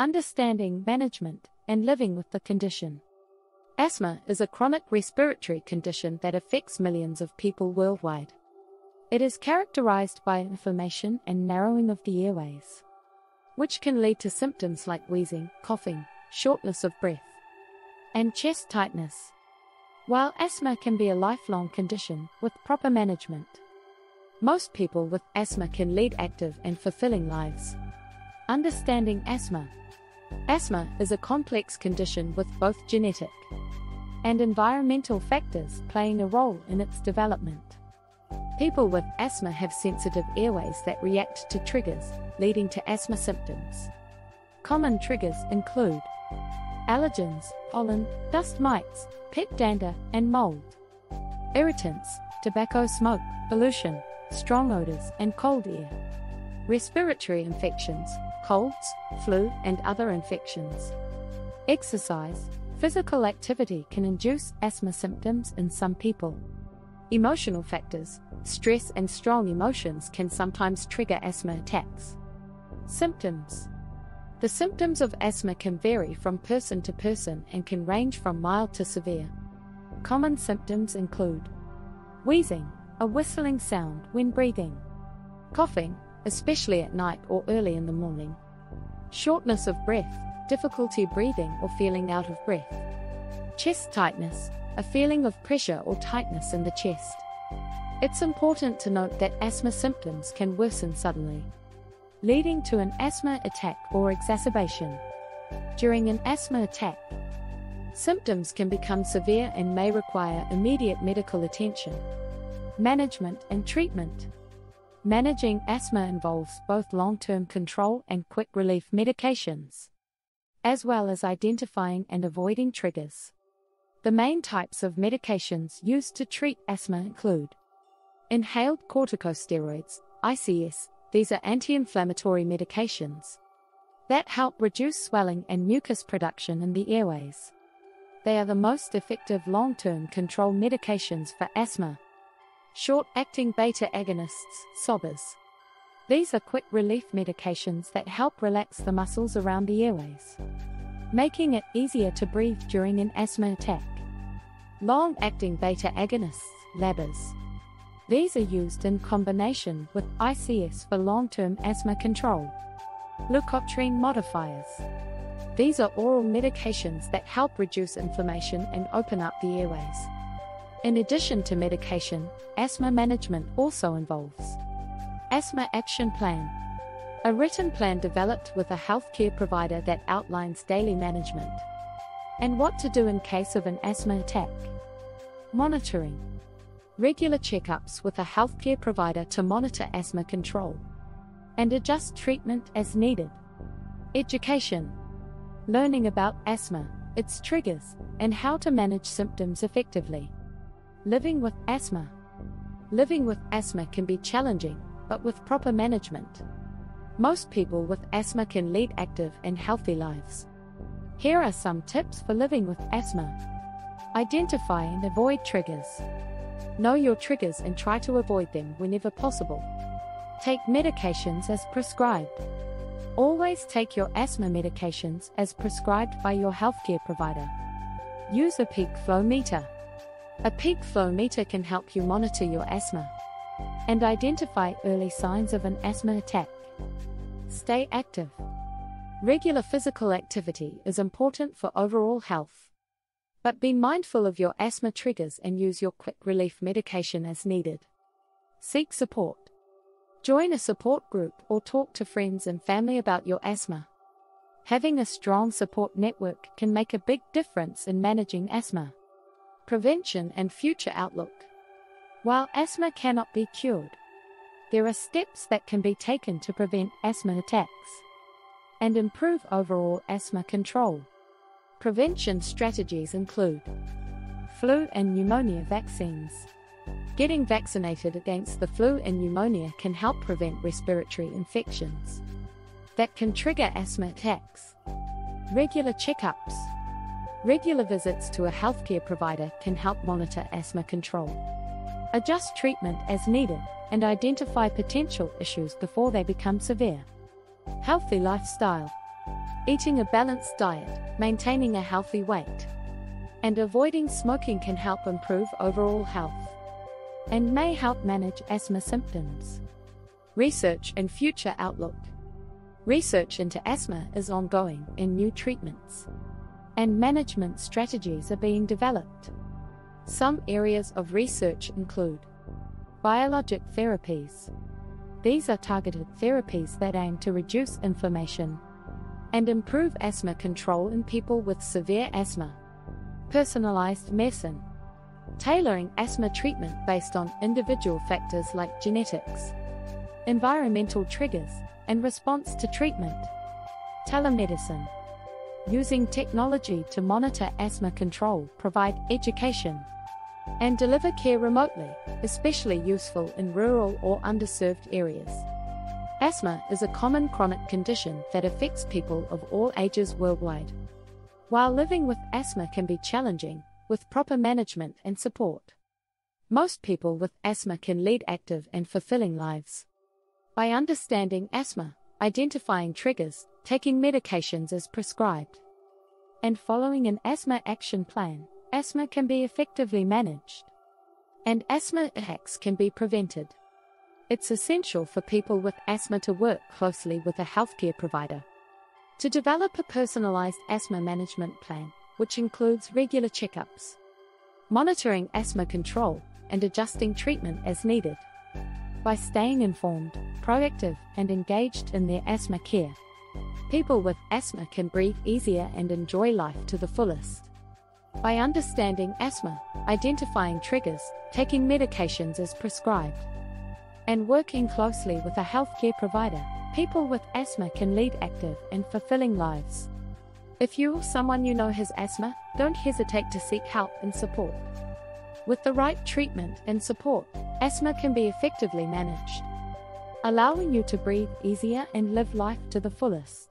understanding, management, and living with the condition. Asthma is a chronic respiratory condition that affects millions of people worldwide. It is characterized by inflammation and narrowing of the airways, which can lead to symptoms like wheezing, coughing, shortness of breath, and chest tightness. While asthma can be a lifelong condition with proper management, most people with asthma can lead active and fulfilling lives. Understanding asthma. Asthma is a complex condition with both genetic and environmental factors playing a role in its development. People with asthma have sensitive airways that react to triggers, leading to asthma symptoms. Common triggers include allergens, pollen, dust mites, pet dander, and mold. Irritants, tobacco smoke, pollution, strong odors, and cold air. Respiratory infections, colds, flu, and other infections. Exercise. Physical activity can induce asthma symptoms in some people. Emotional factors. Stress and strong emotions can sometimes trigger asthma attacks. Symptoms. The symptoms of asthma can vary from person to person and can range from mild to severe. Common symptoms include wheezing, a whistling sound when breathing, coughing, especially at night or early in the morning, shortness of breath, difficulty breathing or feeling out of breath, chest tightness, a feeling of pressure or tightness in the chest. It's important to note that asthma symptoms can worsen suddenly, leading to an asthma attack or exacerbation. During an asthma attack, symptoms can become severe and may require immediate medical attention. Management and treatment. Managing asthma involves both long-term control and quick relief medications, as well as identifying and avoiding triggers. The main types of medications used to treat asthma include inhaled corticosteroids, ICS. These are anti-inflammatory medications that help reduce swelling and mucus production in the airways. They are the most effective long-term control medications for asthma. Short-acting beta agonists, SOBAs. These are quick relief medications that help relax the muscles around the airways, making it easier to breathe during an asthma attack. Long-acting beta agonists, LABAs. These are used in combination with ICS for long-term asthma control. Leukotriene modifiers. These are oral medications that help reduce inflammation and open up the airways. In addition to medication, asthma management also involves Asthma Action Plan, a written plan developed with a healthcare provider that outlines daily management and what to do in case of an asthma attack. Monitoring. Regular checkups with a healthcare provider to monitor asthma control and adjust treatment as needed. Education. Learning about asthma, its triggers, and how to manage symptoms effectively. Living with asthma. Living with asthma can be challenging, but with proper management, most people with asthma can lead active and healthy lives. Here are some tips for living with asthma. Identify and avoid triggers. Know your triggers and try to avoid them whenever possible. Take medications as prescribed. Always take your asthma medications as prescribed by your healthcare provider. Use a peak flow meter. A peak flow meter can help you monitor your asthma and identify early signs of an asthma attack. Stay active. Regular physical activity is important for overall health. But be mindful of your asthma triggers and use your quick relief medication as needed. Seek support. Join a support group or talk to friends and family about your asthma. Having a strong support network can make a big difference in managing asthma. Prevention and future outlook. While asthma cannot be cured, there are steps that can be taken to prevent asthma attacks and improve overall asthma control. Prevention strategies include flu and pneumonia vaccines. Getting vaccinated against the flu and pneumonia can help prevent respiratory infections that can trigger asthma attacks. Regular checkups. Regular visits to a healthcare provider can help monitor asthma control. Adjust treatment as needed and identify potential issues before they become severe. Healthy lifestyle. Eating a balanced diet, maintaining a healthy weight, and avoiding smoking can help improve overall health and may help manage asthma symptoms. Research and future outlook. Research into asthma is ongoing, and new treatments and management strategies are being developed. Some areas of research include biologic therapies. These are targeted therapies that aim to reduce inflammation and improve asthma control in people with severe asthma. Personalized medicine. Tailoring asthma treatment based on individual factors like genetics, environmental triggers, and response to treatment. Telemedicine. Using technology to monitor asthma control, provide education, and deliver care remotely, especially useful in rural or underserved areas. Asthma is a common chronic condition that affects people of all ages worldwide. While living with asthma can be challenging, with proper management and support, most people with asthma can lead active and fulfilling lives. By understanding asthma, identifying triggers, taking medications as prescribed, and following an asthma action plan, asthma can be effectively managed, and asthma attacks can be prevented. It's essential for people with asthma to work closely with a healthcare provider to develop a personalized asthma management plan, which includes regular checkups, monitoring asthma control, and adjusting treatment as needed. By staying informed, proactive, and engaged in their asthma care, people with asthma can breathe easier and enjoy life to the fullest. By understanding asthma, identifying triggers, taking medications as prescribed, and working closely with a healthcare provider, people with asthma can lead active and fulfilling lives. If you or someone you know has asthma, don't hesitate to seek help and support. With the right treatment and support, asthma can be effectively managed, allowing you to breathe easier and live life to the fullest.